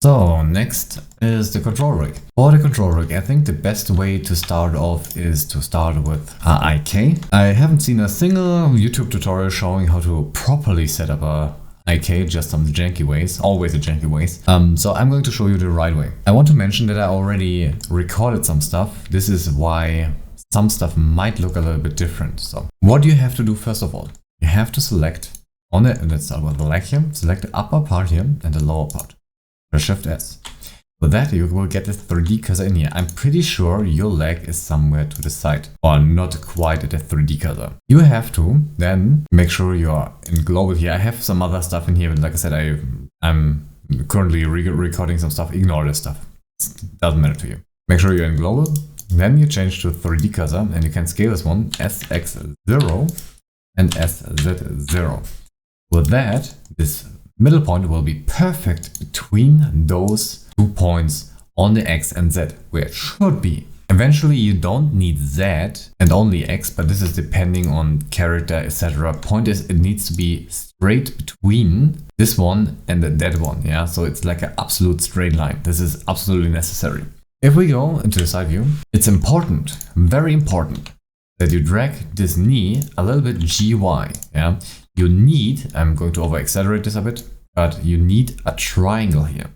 So next is the Ctrl Rig. For the Ctrl Rig, I think the best way to start off is to start with IK. I haven't seen a single YouTube tutorial showing how to properly set up a IK, just some janky ways, always the janky ways. So I'm going to show you the right way. I want to mention that I already recorded some stuff. This is why some stuff might look a little bit different. So what you have to do first of all, you have to select on the, let's start with the leg here, select the upper part here and the lower part. Press Shift S. With that you will get this 3D cursor in here. I'm pretty sure your leg is somewhere to the side or not quite at the 3D cursor. You have to then make sure you're in global here. I have some other stuff in here, but like I said, I'm currently recording some stuff. Ignore this stuff. It doesn't matter to you. Make sure you're in global. Then you change to 3D cursor and you can scale this one SX0 and SZ0. With that, this middle point will be perfect between those 2 points on the X and Z, where it should be. Eventually you don't need Z and only X, but this is depending on character, etc. Point is, it needs to be straight between this one and that one, yeah? So it's like an absolute straight line. This is absolutely necessary. If we go into the side view, it's important, very important, that you drag this knee a little bit GY, yeah? You need, I'm going to over accelerate this a bit, but you need a triangle here.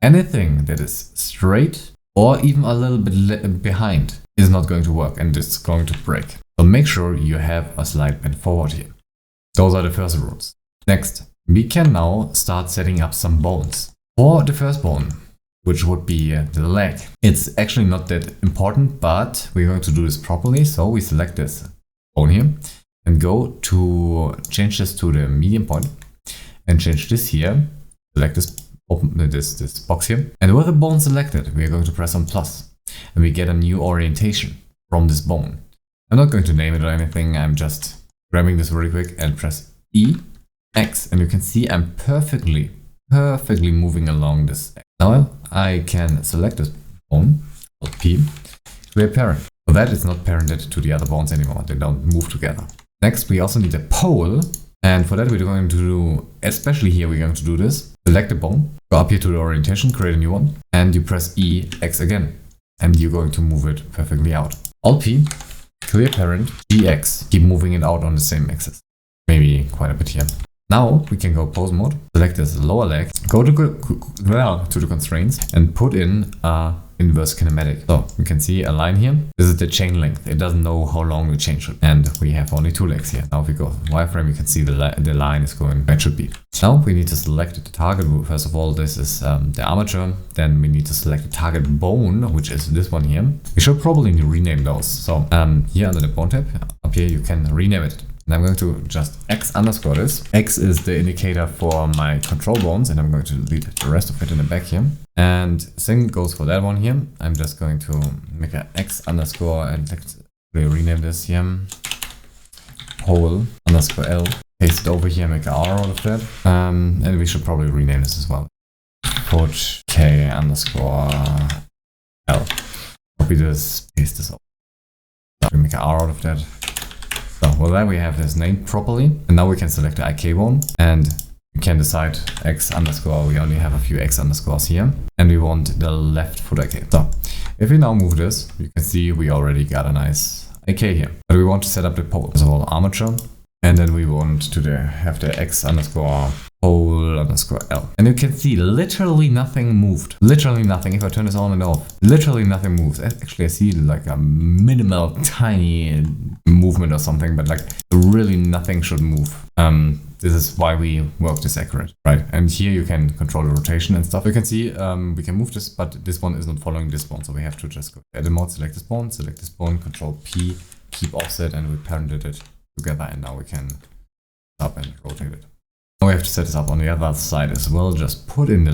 Anything that is straight or even a little bit behind is not going to work and it's going to break. So make sure you have a slight bend forward here. Those are the first rules. Next, we can now start setting up some bones. For the first bone, which would be the leg, it's actually not that important, but we're going to do this properly. So we select this bone here and go to change this to the medium point and change this here, select this, open this box here. And with the bone selected, we are going to press on plus and we get a new orientation from this bone. I'm not going to name it or anything. I'm just grabbing this really quick and press E, X. And you can see I'm perfectly moving along this. Now I can select this bone, Alt P, to a parent. For that, it's not parented to the other bones anymore. They don't move together. Next, we also need a pole. And for that, we're going to do, especially here, we're going to do this. Select the bone, go up here to the orientation, create a new one, and you press E, X again. And you're going to move it perfectly out. Alt P, clear parent, GX. Keep moving it out on the same axis. Maybe quite a bit here. Now we can go pose mode, select this lower leg, go to the constraints and put in inverse kinematic. So we can see a line here. This is the chain length. It doesn't know how long we change it. And we have only 2 legs here. Now if we go wireframe, you can see the line is going where it should be. Now we need to select the target. First of all, this is the armature. Then we need to select the target bone, which is this one here. We should probably rename those. So here under the bone tab, up here you can rename it. And I'm going to just X underscore this. X is the indicator for my control bones, and I'm going to delete the rest of it in the back here. And same goes for that one here. I'm just going to make an X underscore and let's rename this here. Pole underscore L. Paste it over here, make an R out of that. And we should probably rename this as well. Put K underscore L. Copy this, paste this over. We make an R out of that. So with that we have this named properly, and now we can select the IK bone and we can decide X underscore. We only have a few X underscores here and we want the left foot IK. So if we now move this, you can see we already got a nice IK here, but we want to set up the pole. First of all, armature, and then we want to have the X underscore pole underscore L. And you can see literally nothing moved. Literally nothing. If I turn this on and off, literally nothing moves. Actually, I see like a minimal tiny movement or something, but like really nothing should move. This is why we work this accurate, right? And here you can control the rotation and stuff. You can see we can move this, but this one is not following this one. So we have to just go to edit mode, select this bone, Control P, keep offset, and we parented it together. And now we can stop and rotate it. Now we have to set this up on the other side as well. Just put in the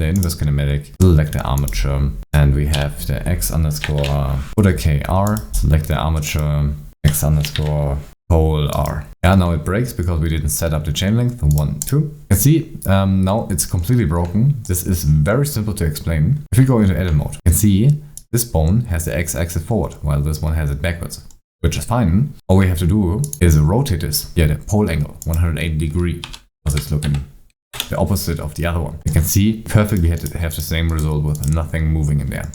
inverse kinematic, select the armature, and we have the X underscore, put a KR, select the armature, X underscore, pole R. Yeah, now it breaks because we didn't set up the chain length. 1, 2. You can see now it's completely broken. This is very simple to explain. If we go into edit mode, you can see this bone has the X axis forward, while this one has it backwards. Which is fine. All we have to do is rotate this, the pole angle, 180 degrees, because it's looking the opposite of the other one. You can see perfectly have the same result with nothing moving in there.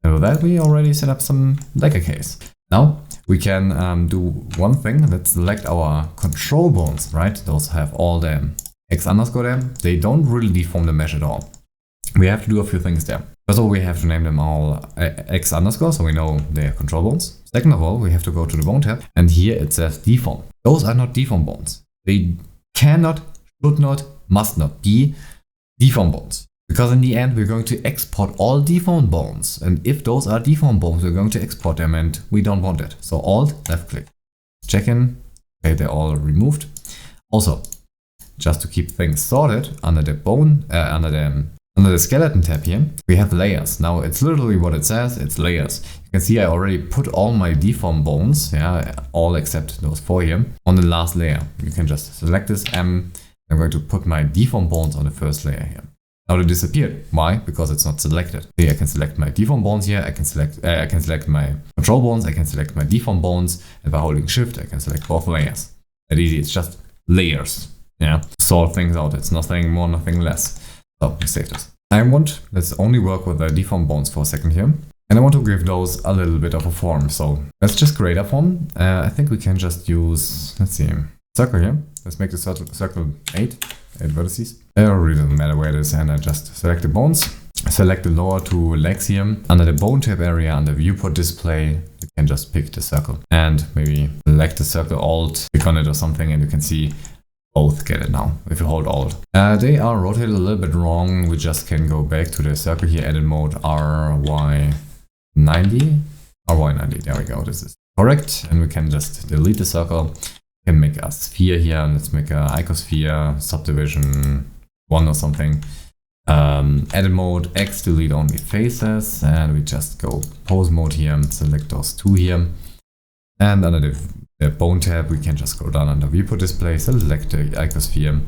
And with that, we already set up some leg arcays. Now we can do one thing. Let's select our control bones, right? Those have all the x underscore there. They don't really deform the mesh at all. We have to do a few things there. First of all, we have to name them all x underscore, so we know they're control bones. Second of all, we have to go to the bone tab, and here it says deform. Those are not deform bones. They cannot, should not, must not be deform bones. Because in the end, we're going to export all deformed bones. And if those are deformed bones, we're going to export them, and we don't want it. So Alt, left click, check in. Okay, they're all removed. Also, just to keep things sorted, under the bone, under the skeleton tab here, we have layers. Now it's literally what it says, it's layers. You can see I already put all my deformed bones, yeah, all except those 4 here, on the last layer. You can just select this M. I'm going to put my deformed bones on the first layer here. Now they disappeared. Why? Because it's not selected. See, I can select my deformed bones here, I can select my control bones, I can select my deformed bones, and by holding Shift, I can select both layers. That easy, it's just layers. Yeah, sort things out. It's nothing more, nothing less. So we save this. Let's only work with the deformed bones for a second here. And I want to give those a little bit of a form. So let's just create a form. I think we can just use, let's see, circle here. Let's make the circle 8 vertices. It really doesn't matter where it is. And I just select the bones. Select the lower 2 legs here. Under the bone tab area, under viewport display, you can just pick the circle. And maybe select the circle, Alt, click on it or something, and you can see both get it now if you hold Alt. They are rotated a little bit wrong. We just can go back to the circle here, edit mode RY90. RY90, there we go. This is correct. And we can just delete the circle. We can make a sphere here. Let's make a icosphere subdivision 1 or something. Edit mode X, delete only faces. And we just go pose mode here and select those 2 here. And under the bone tab, we can just go down under viewport display, select the icosphere,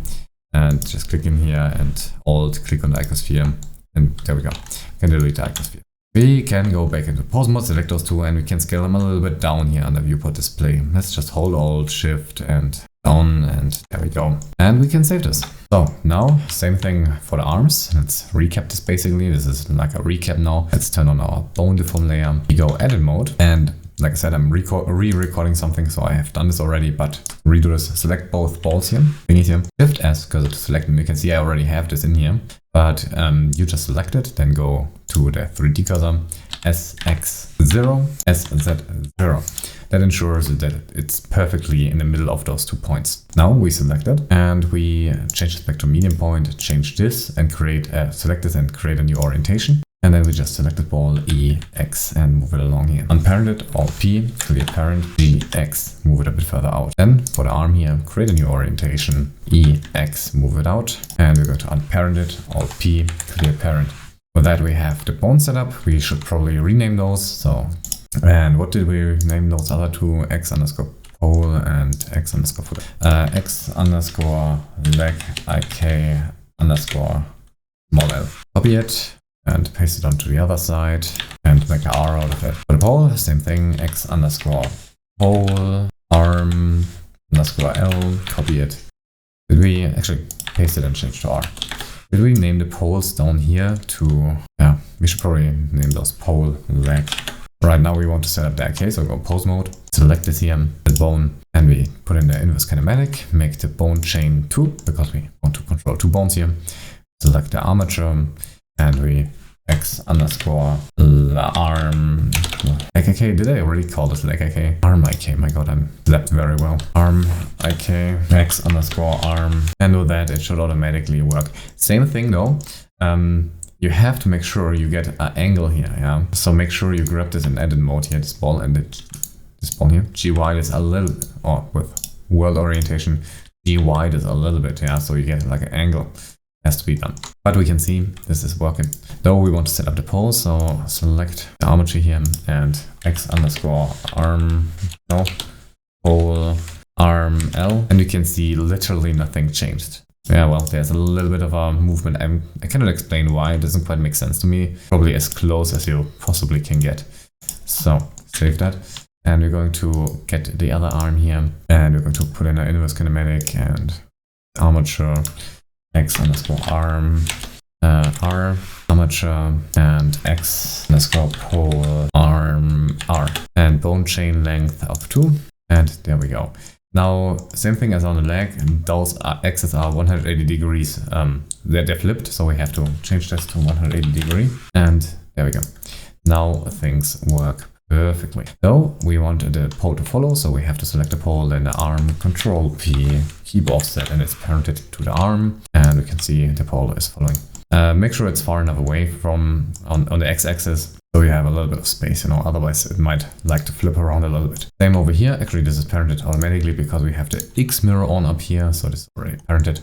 and just click in here and Alt, click on the icosphere, and there we go. We can delete the icosphere. We can go back into pose mode, select those 2, and we can scale them a little bit down here under viewport display. Let's just hold Alt, Shift, and down, and there we go. And we can save this. So now, same thing for the arms. Let's recap this basically. This is like a recap now. Let's turn on our bone deform layer. We go edit mode, and like I said, I'm re-recording something, so I have done this already, but redo this. Select both balls here, thingies here, Shift S, because it's selected. You can see I already have this in here, but you just select it, then go to the 3D cursor, SX0, SZ0. That ensures that it's perfectly in the middle of those 2 points. Now we select it, and we change this back to medium point, change this, and select this and create a new orientation. And then we just select the ball EX and move it along here. Unparent it, Alt P, clear parent, GX, move it a bit further out. Then for the arm here, create a new orientation, EX, move it out. And we're going to unparent it, Alt P, clear parent. For that we have the bone setup. We should probably rename those. So, and what did we name those other 2? X underscore pole and X underscore foot. X underscore leg IK underscore small L. Copy it and paste it onto the other side and make an R out of it. For the pole, same thing, X underscore pole, arm underscore L, copy it. Did we actually paste it and change to R? Did we name the poles down here to, yeah, we should probably name those pole leg. Right now we want to set up the arcade, so go pose mode, select this here, the bone, and we put in the inverse kinematic, make the bone chain 2, because we want to control 2 bones here. Select the armature, and we X underscore arm leg IK. Did I already call this leg IK? Arm IK. My god, I'm slept very well. Arm IK X underscore arm. And with that, it should automatically work. Same thing though. You have to make sure you get an angle here. Yeah. So make sure you grab this in edit mode here. This ball and this ball here. G wide is a little, or with world orientation, G wide is a little bit. Yeah. So you get like an angle. Has to be done. But we can see this is working. Though we want to set up the pole, so select the armature here and X underscore arm, no, pole, arm L, and you can see literally nothing changed. Yeah, well, there's a little bit of a movement. I cannot explain why. It doesn't quite make sense to me. Probably as close as you possibly can get. So save that. And we're going to get the other arm here, and we're going to put in an inverse kinematic and armature. x_arm r armature and x_pole arm r and bone chain length of 2, and there we go. Now same thing as on the leg, those axes are 180 degrees, they're flipped, so we have to change this to 180 degree, and there we go. Now things work perfectly. So we want the pole to follow, so we have to select the pole, then the arm, Ctrl P, keep offset, and it's parented to the arm, and we can see the pole is following. Make sure it's far enough away from on the x-axis, so you have a little bit of space, you know, otherwise it might like to flip around a little bit. Same over here, actually this is parented automatically because we have the X mirror on up here, so this is already parented.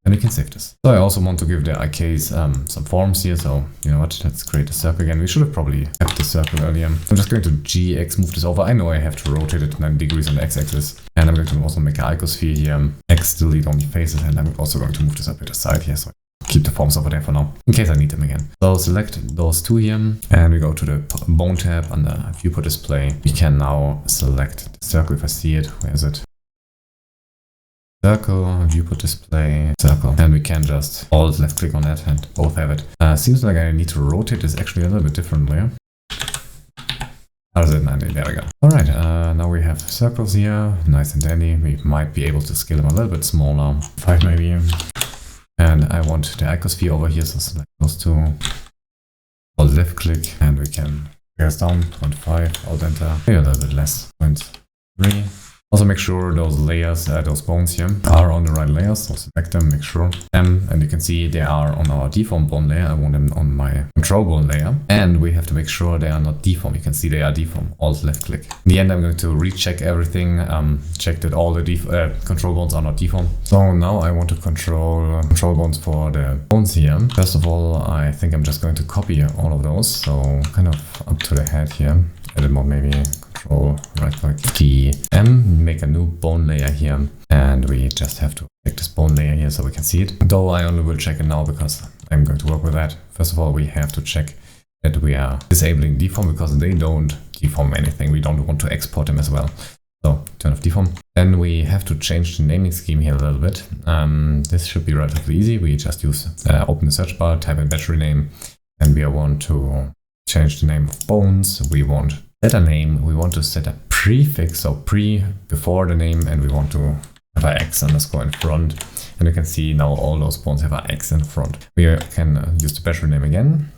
And we can save this. So I also want to give the IKs some forms here, so you know what, let's create a circle again. We should have probably kept the circle earlier. I'm just going to GX move this over. I know I have to rotate it 90 degrees on the x-axis. And I'm going to also make an icosphere here, X delete only faces, and I'm also going to move this up to the side here, so I keep the forms over there for now, in case I need them again. So select those two here, and we go to the bone tab under viewport display. We can now select the circle if I see it. Where is it? Circle, viewport display, circle, and we can just alt left click on that and both have it. Seems like I need to rotate this actually a little bit differently. How does it 90? There we go. Alright, now we have circles here, nice and dandy. We might be able to scale them a little bit smaller, 5 maybe. And I want the icosphere over here, so select those two, alt left click, and we can press down, 0.5, alt enter, maybe a little bit less, 0.3. Also make sure those layers, those bones here are on the right layers, so select them, make sure. And you can see they are on our deformed bone layer. I want them on my control bone layer. And we have to make sure they are not deformed. You can see they are deformed, alt left click. In the end, I'm going to recheck everything, check that all the control bones are not deformed. So now I want to control bones for the bones here. First of all, I think I'm just going to copy all of those. So kind of up to the head here. Edit mode maybe, Ctrl right click TM, make a new bone layer here, and we just have to check this bone layer here so we can see it. Though I only will check it now because I'm going to work with that. First of all, we have to check that we are disabling deform because they don't deform anything. We don't want to export them as well. So turn off deform. Then we have to change the naming scheme here a little bit. This should be relatively easy. We just use open the search bar, type in battery name, and we want to change the name of bones. We want set a name. We want to set a prefix, so pre before the name, and we want to have an X underscore in front. And you can see now all those bones have an X in front. We can use the battery name again,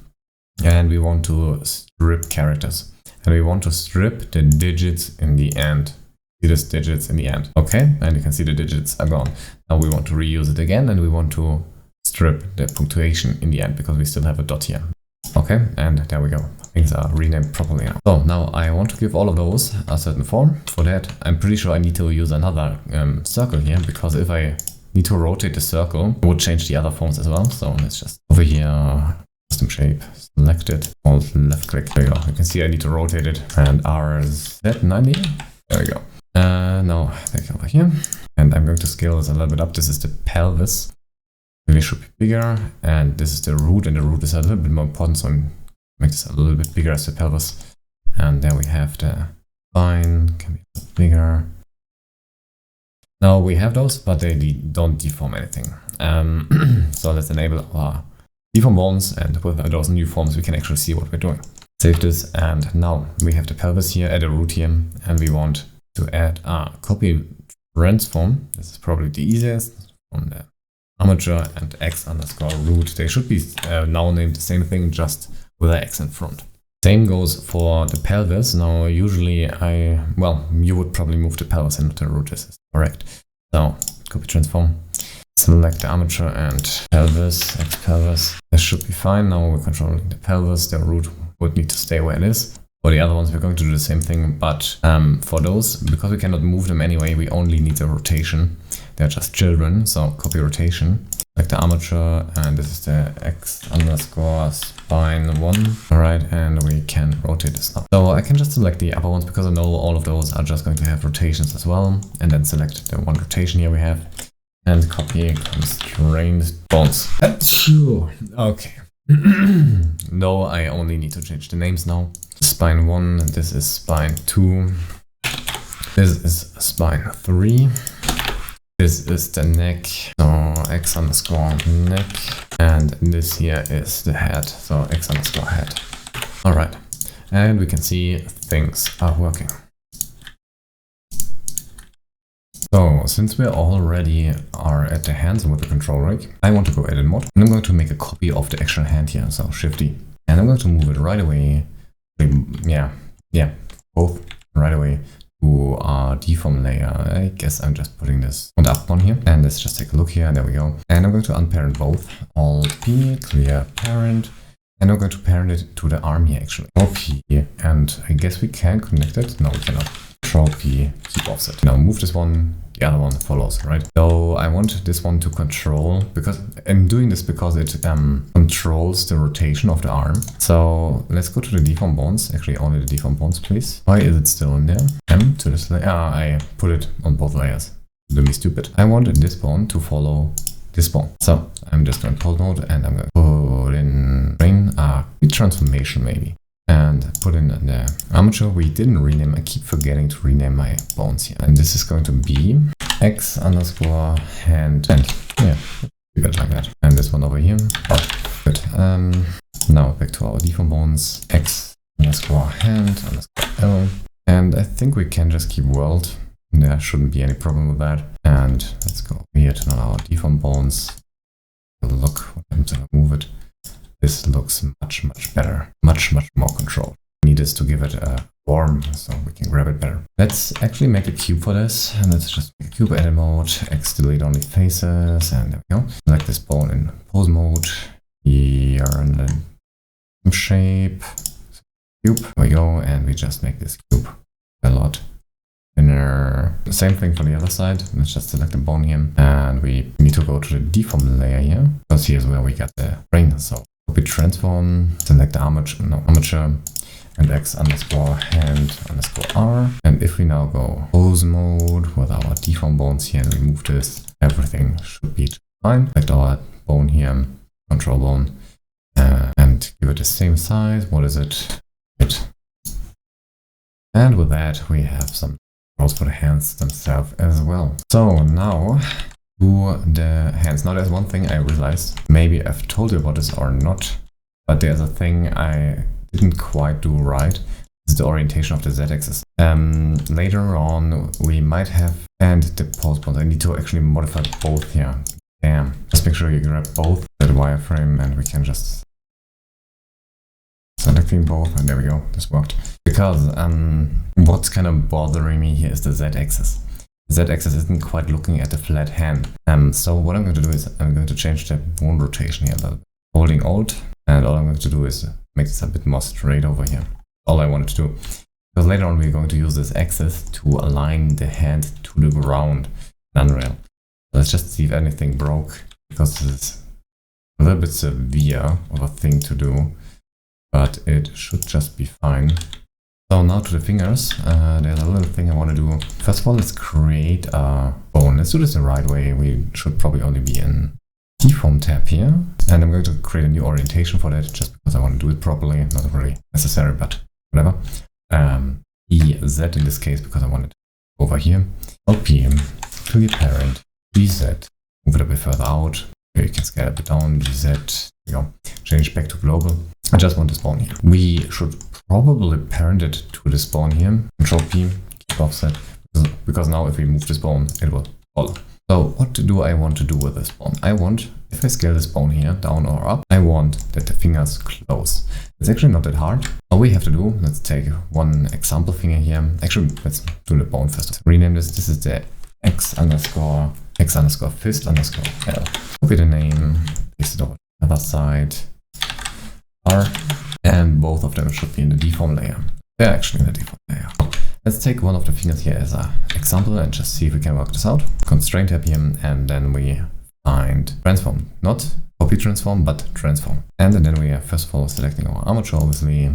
and we want to strip characters, and we want to strip the digits in the end. See these digits in the end. Okay, and you can see the digits are gone. Now we want to reuse it again, and we want to strip the punctuation in the end because we still have a dot here. Okay, and there we go. Things are renamed properly now. So now I want to give all of those a certain form. For that, I'm pretty sure I need to use another circle here, because if I need to rotate the circle, it would change the other forms as well. So let's just over here, custom shape, select it, alt left click. There you go. You can see I need to rotate it, and RZ90. There we go. Now back over here, and I'm going to scale this a little bit up. This is the pelvis. Really should be bigger, and this is the root, and the root is a little bit more important, so I'm make this a little bit bigger as the pelvis. And there we have the spine, can be a bit bigger. Now we have those, but they don't deform anything. So let's enable our deform bones, and with those new forms we can actually see what we're doing. Save this, and now we have the pelvis here, add a root here, and we want to add a copy transform. This is probably the easiest on the armature and x underscore root. They should be now named the same thing, just with an X in front. Same goes for the pelvis. Now usually you would probably move the pelvis and not the root. This is correct. So copy transform, select the armature and pelvis, X pelvis. This should be fine. Now we're controlling the pelvis. The root would need to stay where it is. For the other ones, we're going to do the same thing, but for those, because we cannot move them anyway, we only need the rotation. They're just children, so copy rotation. Like the armature, and this is the X underscore spine 1. Alright, and we can rotate this now. So I can just select the upper ones because I know all of those are just going to have rotations as well. And then select the one rotation here we have. And copy constrained bones. Okay. No, I only need to change the names now. Spine 1, this is spine 2. This is spine 3. This is the neck, so x underscore neck, and this here is the head, so x underscore head. Alright, and we can see things are working. So, since we already are at the hands with the control rig, I want to go edit mode, and I'm going to make a copy of the actual hand here, so Shift D. And I'm going to move it right away, both right away to our deform layer. I guess I'm just putting this on the up one here, and let's just take a look here, there we go. And I'm going to unparent both, Alt P, clear parent, and I'm going to parent it to the arm here actually. Alt P, and I guess we can connect it, no we cannot. Ctrl P, keep offset. Now move this one, the other one follows, right? So I want this one to control, because I'm doing this because it controls the rotation of the arm. So let's go to the deform bones, actually only the deform bones please. Why is it still in there? M to this layer, I put it on both layers. Don't be stupid. I want this bone to follow this bone. So I'm just going to pause mode and I'm going to put in brain transformation maybe. And put in the armature. We didn't rename, I keep forgetting to rename my bones here. And this is going to be x underscore hand. Yeah, keep it like that. And this one over here. Oh, good. Now back to our deform bones. X underscore hand underscore L. And I think we can just keep world. There shouldn't be any problem with that. And let's go here to our deform bones. Look what happens if I move it. This looks much better, much more controlled. We need this to give it a form, so we can grab it better. Let's actually make a cube for this, and let's just make a cube edit mode, X delete only faces, and there we go. Select this bone in pose mode, here in the shape, cube, there we go, and we just make this cube a lot thinner. Same thing for the other side, let's just select the bone here, and we need to go to the deform layer here, because here's where we got the brain, so copy transform, select the armature, and x underscore hand underscore R. And if we now go pose mode with our deform bones here and remove this, everything should be fine. Select our bone here, control bone, and give it the same size. What is it? And with that, we have some controls for the hands themselves as well. So now, to the hands. Now there's one thing I realized, maybe I've told you about this or not, but there's a thing I didn't quite do right. It's the orientation of the z-axis. Later on we might have, and the pose bones, I need to actually modify both here. Damn. Just make sure you grab both the wireframe and we can just selecting both, and there we go, this worked. Because what's kind of bothering me here is the z-axis. Z-axis isn't quite looking at the flat hand. So what I'm going to do is I'm going to change the bone rotation here a little bit. Holding Alt, and all I'm going to do is make this a bit more straight over here. All I wanted to do. Because later on we're going to use this axis to align the hand to the ground in Unreal. Let's just see if anything broke, because this is a little bit severe of a thing to do, but it should just be fine. So now to the fingers, there's a little thing I want to do. First of all, let's create a bone. Let's do this the right way. We should probably only be in deform tab here. And I'm going to create a new orientation for that, just because I want to do it properly. Not really necessary, but whatever. EZ in this case, because I want it over here. LPM, clear parent, GZ, move it a bit further out. Here you can scale it a bit down, GZ, there we go. Change back to global. I just want this bone here. We should probably parent it to this bone here. Control P, keep offset, because now if we move this bone, it will follow. So what do I want to do with this bone? I want, if I scale this bone here, down or up, I want that the fingers close. It's actually not that hard. All we have to do, let's take one example finger here. Actually, let's do the bone first. Rename this. This is the x underscore fist underscore L. Copy the name, paste it over the other side, R, and both of them should be in the deform layer. They're actually in the deform layer. Let's take one of the fingers here as an example and just see if we can work this out. Constraint tab here, and then we find transform. Not copy transform, but transform. And then we are first of all selecting our armature, obviously,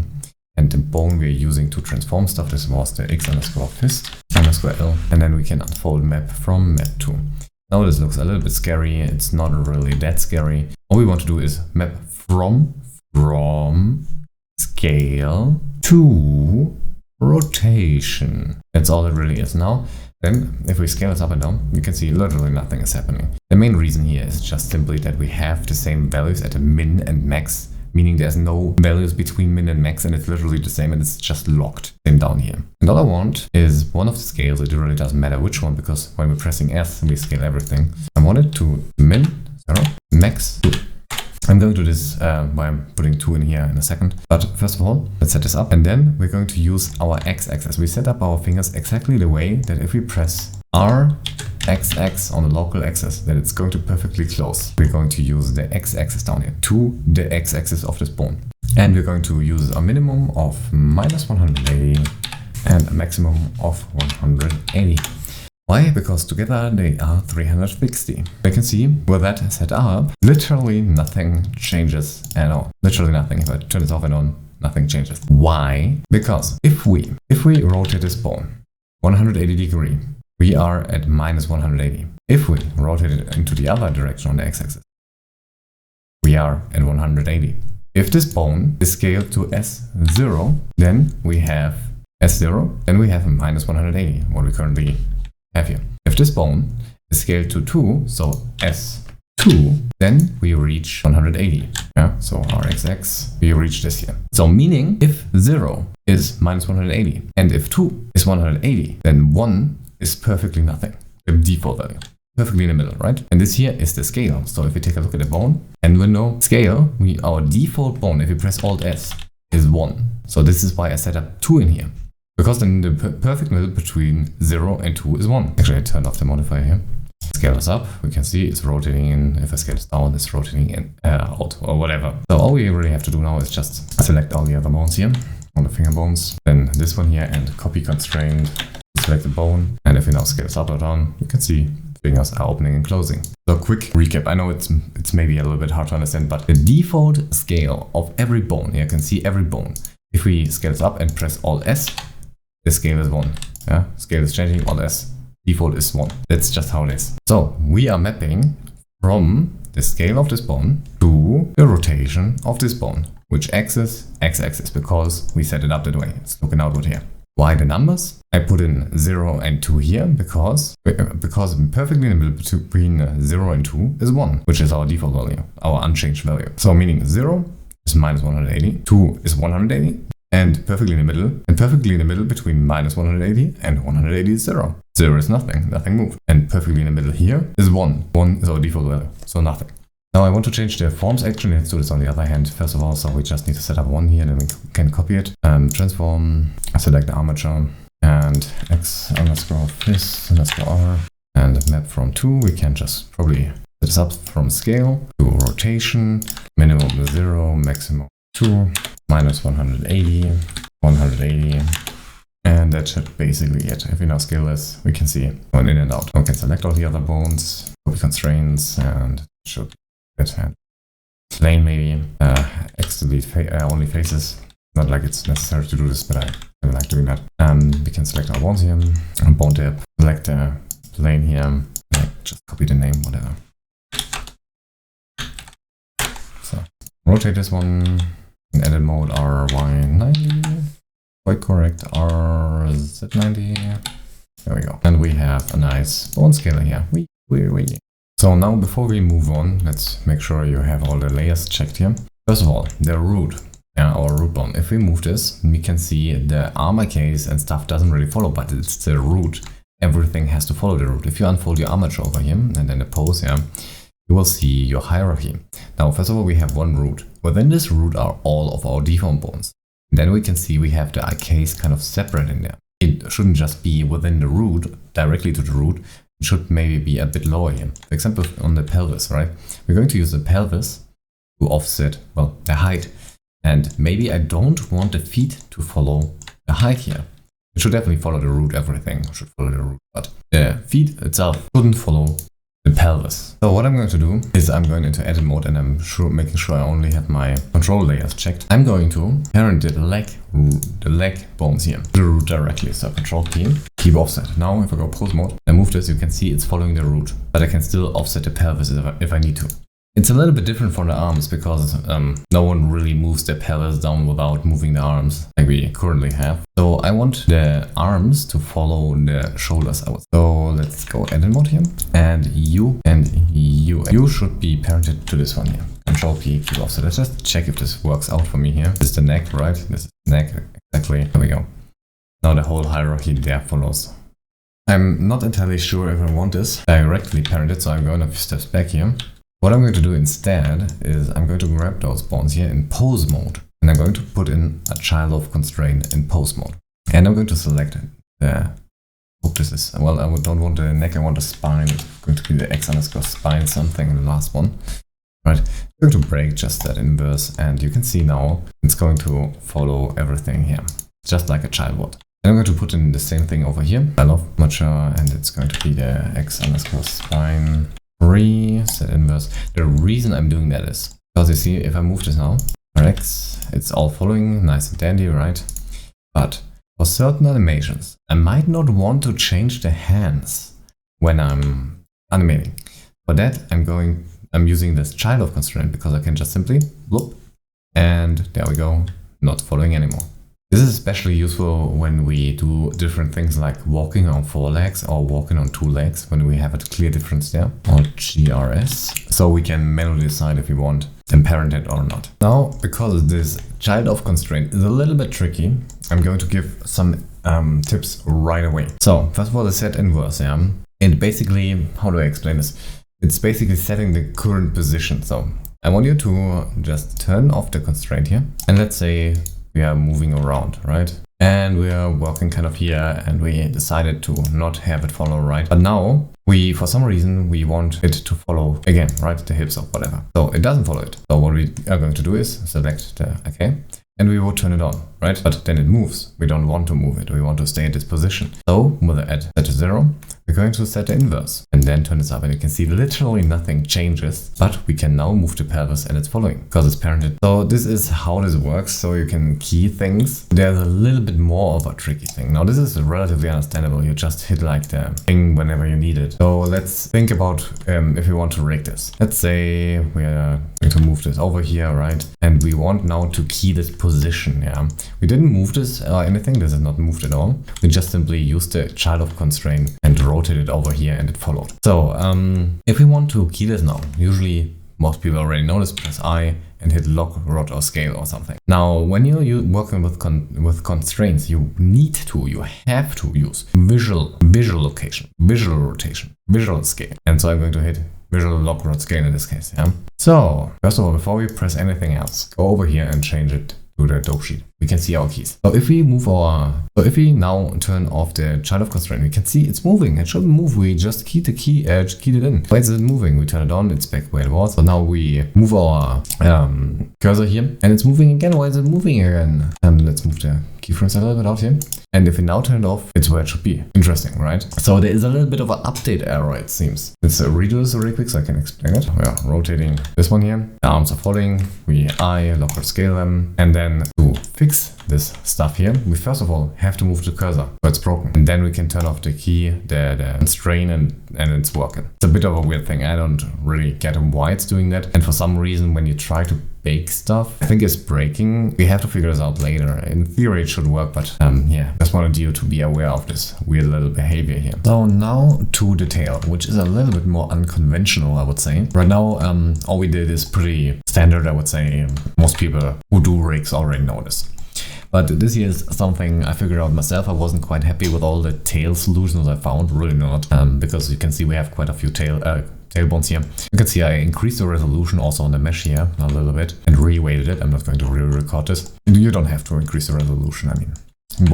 and the bone we are using to transform stuff. This was the x underscore fist underscore L, and then we can unfold map from map to. Now this looks a little bit scary. It's not really that scary. All we want to do is map from scale to rotation. That's all it really is. Now Then if we scale this up and down, you can see literally nothing is happening. The main reason here is just simply that we have the same values at a min and max, meaning there's no values between min and max, and it's literally the same, and it's just locked. Same down here. And all I want is one of the scales. It really doesn't matter which one, because when we're pressing S, we scale everything. I want it to min 0, max 2. I'm going to do this by I'm putting 2 in here in a second. But first of all, let's set this up, and then we're going to use our x-axis. We set up our fingers exactly the way that if we press R, XX on the local axis, that it's going to perfectly close. We're going to use the x-axis down here to the x-axis of this bone. And we're going to use a minimum of -180 and a maximum of 180. Why? Because together they are 360. You can see with that set up, literally nothing changes at all. Literally nothing. If I turn this off and on, nothing changes. Why? Because if we rotate this bone 180 degree, we are at -180. If we rotate it into the other direction on the x-axis, we are at 180. If this bone is scaled to S0, then we have S0, then we have a -180, what we currently have here. If this bone is scaled to 2, so S2, then we reach 180. Yeah, so our XX, we reach this here. So meaning if 0 is -180 and if 2 is 180, then 1 is perfectly nothing. The default value. Perfectly in the middle, right? And this here is the scale. So if we take a look at the bone and window scale, our default bone, if we press Alt S, is 1. So this is why I set up 2 in here. Because then the perfect middle between 0 and 2 is 1. Actually, I turned off the modifier here. Scale this up. We can see it's rotating in. If I scale this down, it's rotating in out or whatever. So all we really have to do now is just select all the other bones here on the finger bones. Then this one here and copy constraint. Select the bone. And if we now scale this up or down, you can see fingers are opening and closing. So quick recap. I know it's maybe a little bit hard to understand, but the default scale of every bone, here you can see every bone. If we scale this up and press Alt S, the scale is 1. Yeah, scale is changing, Alt S, default is 1. That's just how it is. So we are mapping from the scale of this bone to the rotation of this bone, which axis, x-axis, because we set it up that way. It's looking outward here. Why the numbers? I put in 0 and 2 here because perfectly in the middle between 0 and 2 is 1, which is our default value, our unchanged value. So meaning 0 is -180, 2 is 180, and perfectly in the middle between -180 and 180 is 0. 0 is nothing moved. And perfectly in the middle here is 1. 1 is our default value, so nothing. Now I want to change the forms action. Let's do this on the other hand first of all. So we just need to set up 1 here, then we can copy it. Transform, select the armature, and x_fis_r, and map from 2. We can just probably set this up from scale to rotation, minimum 0, maximum 2. -180, 180, and that should basically it. If we now scale this, we can see going in and out. We can select all the other bones, copy constraints, and should get plane maybe, X delete only faces. Not like it's necessary to do this, but I like doing that. We can select our bones here, bone tip, select the plane here, just copy the name, whatever. So rotate this one. In edit mode RY90, quite correct, RZ90, there we go. And we have a nice bone scaler here. So now before we move on, let's make sure you have all the layers checked here. First of all, the root, our root bone. If we move this, we can see the armor case and stuff doesn't really follow, but it's the root. Everything has to follow the root. If you unfold your armature over here and then the pose here, you will see your hierarchy. Now, first of all, we have one root. Within this root are all of our deformed bones. And then we can see we have the arcase kind of separate in there. It shouldn't just be within the root, directly to the root. It should maybe be a bit lower here. For example, on the pelvis, right? We're going to use the pelvis to offset, well, the height. And maybe I don't want the feet to follow the height here. It should definitely follow the root. Everything should follow the root. But the feet itself shouldn't follow the pelvis. So what I'm going to do is I'm going into edit mode and I'm making sure I only have my control layers checked. I'm going to parent the leg bones here to the root directly. So Control P, keep offset. Now if I go pose mode and move this, you can see it's following the root, but I can still offset the pelvis if I need to. It's a little bit different from the arms because no one really moves their pelvis down without moving the arms like we currently have. So I want the arms to follow the shoulders out. So let's go edit mode here, and you should be parented to this one here. Ctrl P, keep offset. Let's just check if this works out for me here. This is the neck, right? This is the neck, exactly. There we go. Now the whole hierarchy there follows. I'm not entirely sure if I want this directly parented, so I'm going a few steps back here. What I'm going to do instead is I'm going to grab those bonds here in pose mode, and I'm going to put in a child of constraint in pose mode. And I'm going to select the, hope this is, well, I don't want the neck, I want the spine. It's going to be the x_spine something, the last one. Right, I'm going to break just that inverse, and you can see now it's going to follow everything here, just like a child would. And I'm going to put in the same thing over here, I love mature, and it's going to be the x_spine 3 set inverse. The reason I'm doing that is because you see, if I move this now, x, it's all following, nice and dandy, right? But for certain animations, I might not want to change the hands when I'm animating. For that, I'm using this child of constraint because I can just simply loop, and there we go, not following anymore. This is especially useful when we do different things like walking on 4 legs or walking on 2 legs, when we have a clear difference there, or GRS. So we can manually decide if we want them parented or not. Now, because this child of constraint is a little bit tricky, I'm going to give some tips right away. So first of all, the set inverse, yeah. And basically, how do I explain this? It's basically setting the current position. So I want you to just turn off the constraint here, and let's say we are moving around, right? And we are working kind of here, and we decided to not have it follow right. But now for some reason, we want it to follow again, right? The hips or whatever. So it doesn't follow it. So what we are going to do is select the OK, and we will turn it on, right? But then it moves. We don't want to move it. We want to stay in this position. So with the add set to 0, we're going to set the inverse and then turn this up, and you can see literally nothing changes, but we can now move the pelvis and it's following because it's parented. So this is how this works. So you can key things. There's a little bit more of a tricky thing. Now this is relatively understandable. You just hit like the thing whenever you need it. So let's think about if we want to rig this. Let's say we are going to move this over here, right? And we want now to key this position. Yeah, we didn't move this or anything. This is not moved at all. We just simply used the child of constraint and rotated it over here, and it followed. So if we want to key this now, usually most people already know this, press I and hit lock, rot, or scale or something. Now, when you're working with constraints, you have to use visual location, visual rotation, visual scale. And so I'm going to hit visual lock, rot, scale in this case. Yeah. So first of all, before we press anything else, go over here and change it to the dope sheet. We can see our keys. So if we now turn off the child of constraint, we can see it's moving. It shouldn't move. We just keyed the key edge, keyed it in. Why is it moving? We turn it on, it's back where it was. So now we move our cursor here, and it's moving again. Why is it moving again? Let's move the keyframes a little bit out here. And if we now turn it off, it's where it should be. Interesting, right? So there is a little bit of an update error, it seems. Let's redo this really quick so I can explain it. We are rotating this one here. The arms are falling. We lock or scale them. And then to fix this stuff here, we first of all have to move the cursor, so it's broken. And then we can turn off the key, the constraint, and it's working. It's a bit of a weird thing. I don't really get why it's doing that. And for some reason, when you try to bake stuff, I think it's breaking. We have to figure this out later. In theory, it should work, but yeah, just wanted you to be aware of this weird little behavior here. So now to the tail, which is a little bit more unconventional, I would say. Right now, all we did is pretty standard, I would say. Most people who do rigs already know this. But this here is something I figured out myself. I wasn't quite happy with all the tail solutions I found, really not, because you can see we have quite a few tail bones here. You can see I increased the resolution also on the mesh here a little bit and reweighted it. I'm not going to re-record this. You don't have to increase the resolution, I mean,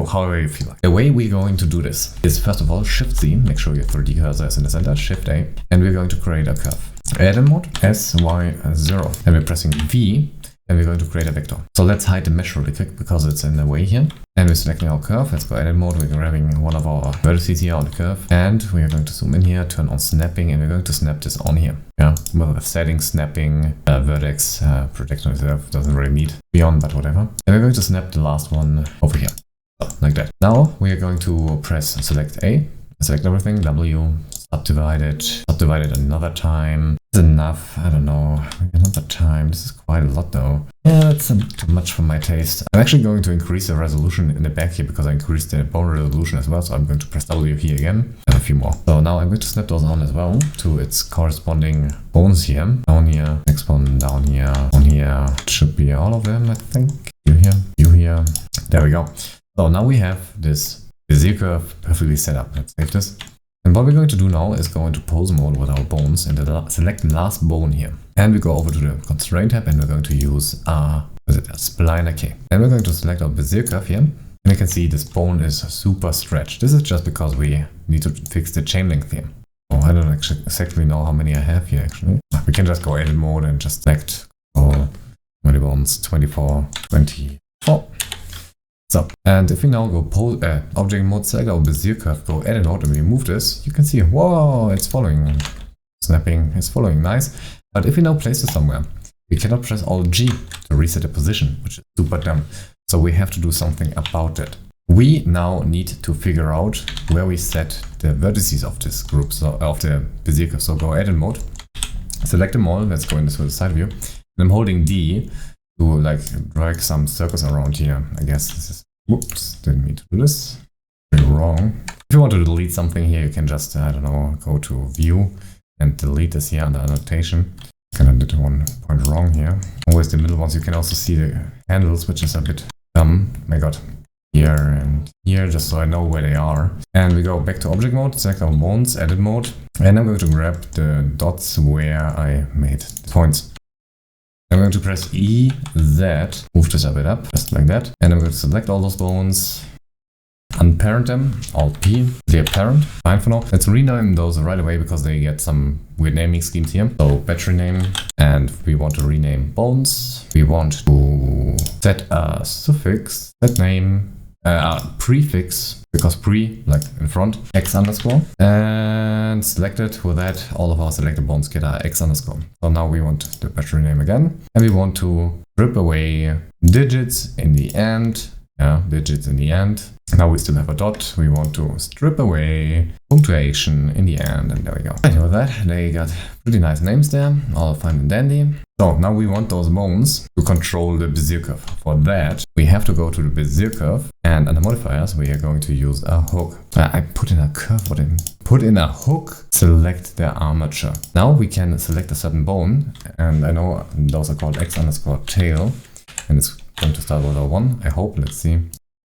however you feel like. The way we're going to do this is first of all Shift-Z, make sure your 3D cursor is in the center, Shift-A, and we're going to create a curve. Add in mode, SY0, and we're pressing V, and we're going to create a vector. So let's hide the mesh really quick because it's in the way here. And we're selecting our curve. Let's go edit mode. We're grabbing one of our vertices here on the curve. And we are going to zoom in here, turn on snapping, and we're going to snap this on here. Yeah, well, the setting, snapping, vertex, projection itself doesn't really need beyond, but whatever. And we're going to snap the last one over here. So, like that. Now we are going to press select A, select everything, W, subdivide it another time, enough. I don't know. Maybe another time. This is quite a lot though. Yeah, that's too much for my taste. I'm actually going to increase the resolution in the back here because I increased the bone resolution as well. So I'm going to press W here again. And a few more. So now I'm going to snap those on as well to its corresponding bones here. Down here. Next one down here. On here. It should be all of them, I think. You here. You here. There we go. So now we have this Bezier curve perfectly set up. Let's save this. And what we're going to do now is go into pose mode with our bones and select the last bone here. And we go over to the constraint tab and we're going to use a spliner key. And we're going to select our Bezier curve here. And you can see this bone is super stretched. This is just because we need to fix the chain length here. Oh, I don't actually exactly know how many I have here actually. We can just go edit mode and just select all many bones, 24, 24. So, and if we now go object mode, select our Bezier curve, go edit mode, and we move this, you can see, whoa, it's following. Snapping is following, nice. But if we now place it somewhere, we cannot press Alt G to reset the position, which is super dumb. So we have to do something about it. We now need to figure out where we set the vertices of this group, so of the Bezier curve. So go edit mode, select them all, let's go into the side view, and I'm holding D to like drag some circles around here. I guess this is, whoops, didn't mean to do this. Very wrong. If you want to delete something here, you can just, I don't know, go to view and delete this here under annotation. Kind of did one point wrong here. Always the middle ones. You can also see the handles, which is a bit dumb. My god. Here and here, just so I know where they are. And we go back to object mode, select our bones, edit mode. And I'm going to grab the dots where I made the points. I'm going to press E, Z, move this a bit up, just like that. And I'm going to select all those bones, unparent them, Alt P, clear parent, fine for now. Let's rename those right away because they get some weird naming schemes here. So battery name, and we want to rename bones. We want to set a suffix, set name, prefix, because pre, like in front, x underscore, and selected. With that, all of our selected bones get a x underscore. So now we want the battery name again, and we want to strip away digits in the end. Yeah, digits in the end. Now we still have a dot. We want to strip away punctuation in the end, and there we go. Right, with that, they got pretty nice names there, all fine and dandy. So now we want those bones to control the Bezier curve. For that, we have to go to the Bezier curve, and under modifiers, we are going to use a hook. I put in a curve, what I put in a hook, select the armature. Now we can select a certain bone, and I know those are called x underscore tail, and it's going to start with a 1, I hope. Let's see.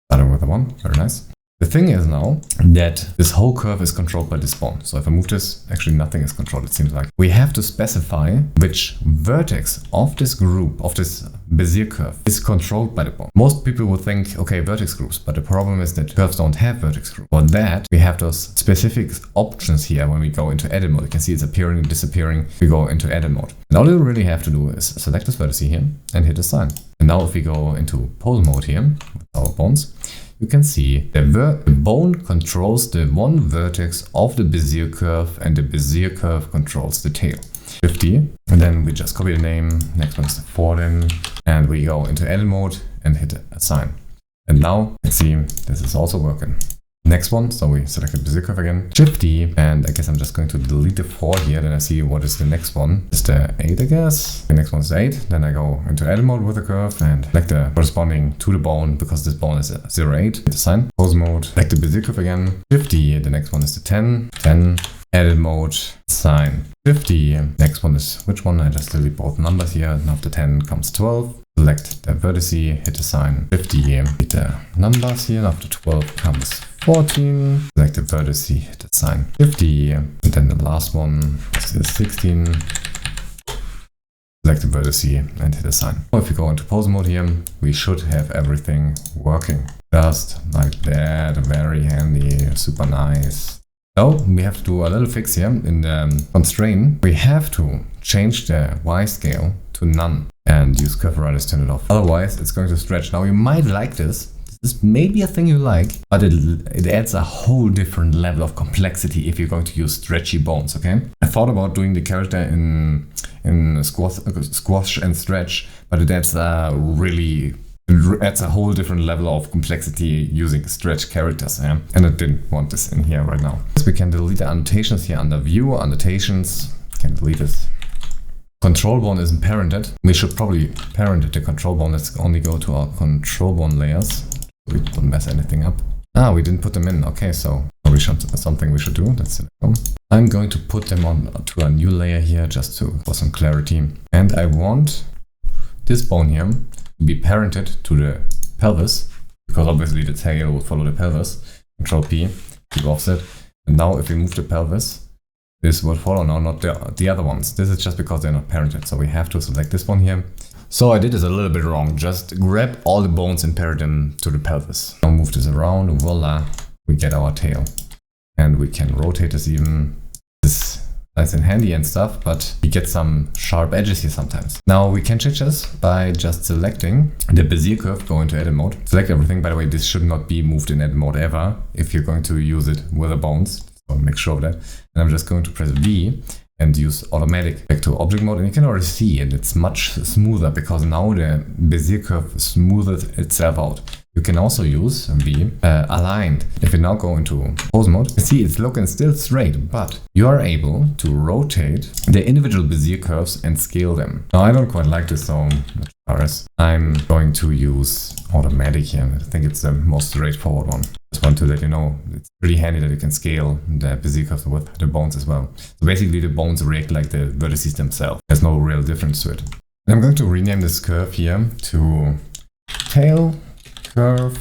Starting with a 1, very nice. The thing is now that this whole curve is controlled by this bone. So if I move this, actually nothing is controlled, it seems like. We have to specify which vertex of this group, of this Bezier curve, is controlled by the bone. Most people would think, okay, vertex groups, but the problem is that curves don't have vertex groups. For that, we have those specific options here when we go into edit mode. You can see it's appearing and disappearing. We go into edit mode. And all you really have to do is select this vertex here and hit assign. And now if we go into pose mode here with our bones, you can see the bone controls the one vertex of the Bezier curve, and the Bezier curve controls the tail. 50, and then we just copy the name. Next one is the 40, and we go into edit mode and hit assign. And now let's see, this is also working. Next one, so we selected Bezier curve again, Shift D, and I guess I'm just going to delete the 4 here, then I see what is the next one. It's the 8, I guess. The next one is 8, then I go into edit mode with the curve and select the corresponding to the bone, because this bone is 08, hit assign, pose mode, select the Bezier curve again, Shift D, the next one is the 10, edit mode, assign, 50, next one is, which one? I just delete both numbers here, and after 10 comes 12. Select the vertice, hit assign, 50, hit the numbers here, after 12 comes 14, select the vertice, hit assign, 50, and then the last one is 16, select the vertice and hit assign. If we go into pose mode here, we should have everything working. Just like that, very handy, super nice. So we have to do a little fix here in the constraint. We have to change the Y scale to none and use curve radius, turn it off. Otherwise, it's going to stretch. Now you might like this. This is maybe a thing you like, but it adds a whole different level of complexity if you're going to use stretchy bones, okay? I thought about doing the character in squash and stretch, but it adds a whole different level of complexity using stretch characters, yeah? And I didn't want this in here right now. We can delete the annotations here under view, annotations, can delete this. control bone isn't parented. We should probably parent the control bone. Let's only go to our control bone layers. We don't mess anything up. Ah, we didn't put them in. Okay, so probably something we should do. Let's select them. I'm going to put them on to a new layer here just for some clarity. And I want this bone here to be parented to the pelvis, because obviously the tail will follow the pelvis. Control P, keep offset. And now if we move the pelvis, this will follow now, not the other ones. This is just because they're not parented. So we have to select this one here. So I did this a little bit wrong. Just grab all the bones and parent them to the pelvis. Now move this around, voila, we get our tail. And we can rotate this even. This is nice and handy and stuff, but we get some sharp edges here sometimes. Now we can change this by just selecting the Bezier Curve, go into edit mode. Select everything. By the way, this should not be moved in edit mode ever if you're going to use it with the bones. So make sure of that. And I'm just going to press V and use automatic back to object mode, and you can already see it. It's much smoother because now the Bezier Curve smoothed itself out. You can also use V aligned. If you now go into pose mode, you see it's looking still straight, but you are able to rotate the individual Bezier curves and scale them. Now I don't quite like this, so I'm going to use automatic here. I think it's the most straightforward one. Just want to let you know it's pretty handy that you can scale the Bezier curve with the bones as well. So basically the bones react like the vertices themselves. There's no real difference to it. And I'm going to rename this curve here to tail curve.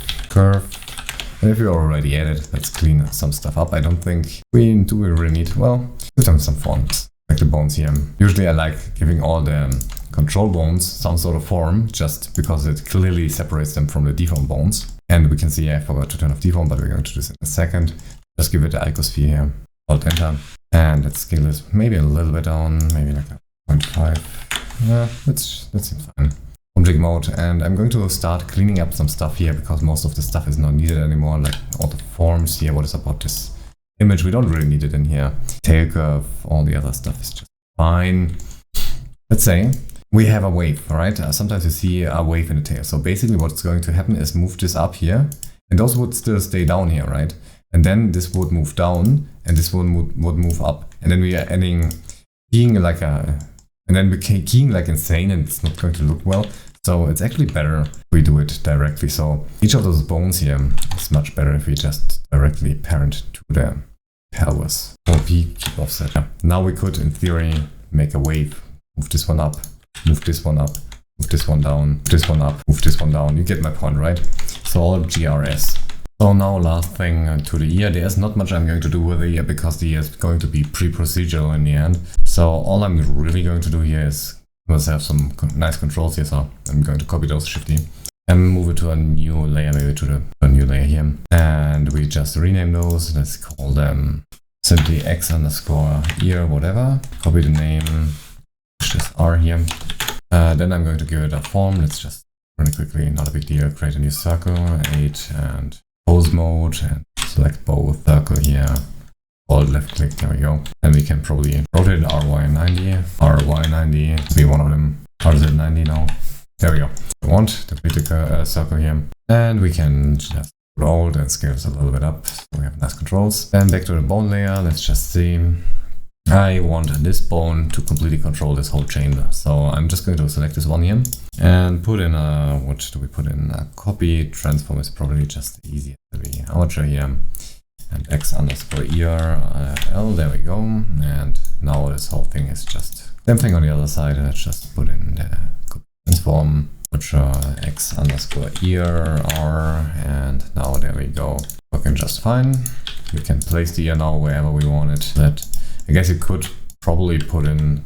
And if you already added, let's clean some stuff up. I don't think we really need, well, we've done some fonts, like the bones here. Usually I like giving all the control bones some sort of form, just because it clearly separates them from the deform bones. And we can see I forgot to turn off deform, but we're going to do this in a second. Just give it the icosphere here, Alt Enter, and let's scale this maybe a little bit down, maybe like a 0.5. Yeah, that seems fine. Object mode, and I'm going to start cleaning up some stuff here because most of the stuff is not needed anymore, like all the forms here. What is about this image? We don't really need it in here. Tail curve, all the other stuff is just fine. Let's say we have a wave, right? Sometimes you see a wave in the tail. So basically what's going to happen is move this up here, and those would still stay down here, right? And then this would move down, and this one would move up. And then we are adding keying like insane, and it's not going to look well. So it's actually better if we do it directly. So each of those bones here is much better if we just directly parent to the pelvis. OP, keep offset. Yeah. Now we could, in theory, make a wave. Move this one up, move this one up, move this one down, move this one up, move this one down. You get my point, right? So all GRS. So now last thing to the ear. There's not much I'm going to do with the ear because the ear is going to be pre-procedural in the end. So all I'm really going to do here is must have some nice controls here, so I'm going to copy those Shift-D and move it to a new layer, maybe to a new layer here. And we just rename those. Let's call them simply x_ear, whatever. Copy the name, push this R here. Then I'm going to give it a form. Let's just run it quickly, not a big deal. Create a new circle, 8, and pose mode, and select both circle here. Alt left click, there we go. And we can probably rotate RY90, RY90, be one of them. RZ90 now. There we go. We want to complete the circle here. And we can just roll and scale this a little bit up. So we have nice controls. Then back to the bone layer. Let's just see. I want this bone to completely control this whole chamber. So I'm just going to select this one here and put in a, what do we put in? A copy transform is probably just the easiest to be. Armature here. And x_ear, L, there we go. And now this whole thing is just same thing on the other side. Let's just put in the transform, which x_ear, R, and now there we go. Working just fine. We can place the ear now wherever we want it. That I guess you could probably put in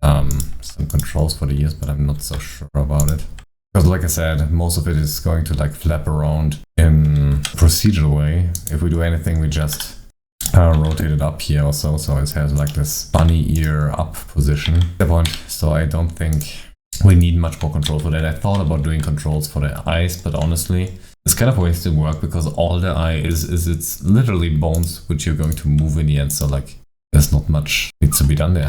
some controls for the ears, but I'm not so sure about it. Because like I said, most of it is going to like flap around in a procedural way. If we do anything, we just rotate it up here also, so it has like this bunny ear up position. So I don't think we need much more control for that. I thought about doing controls for the eyes, but honestly, it's kind of wasted work because all the eye is it's literally bones which you're going to move in the end. So like there's not much needs to be done there.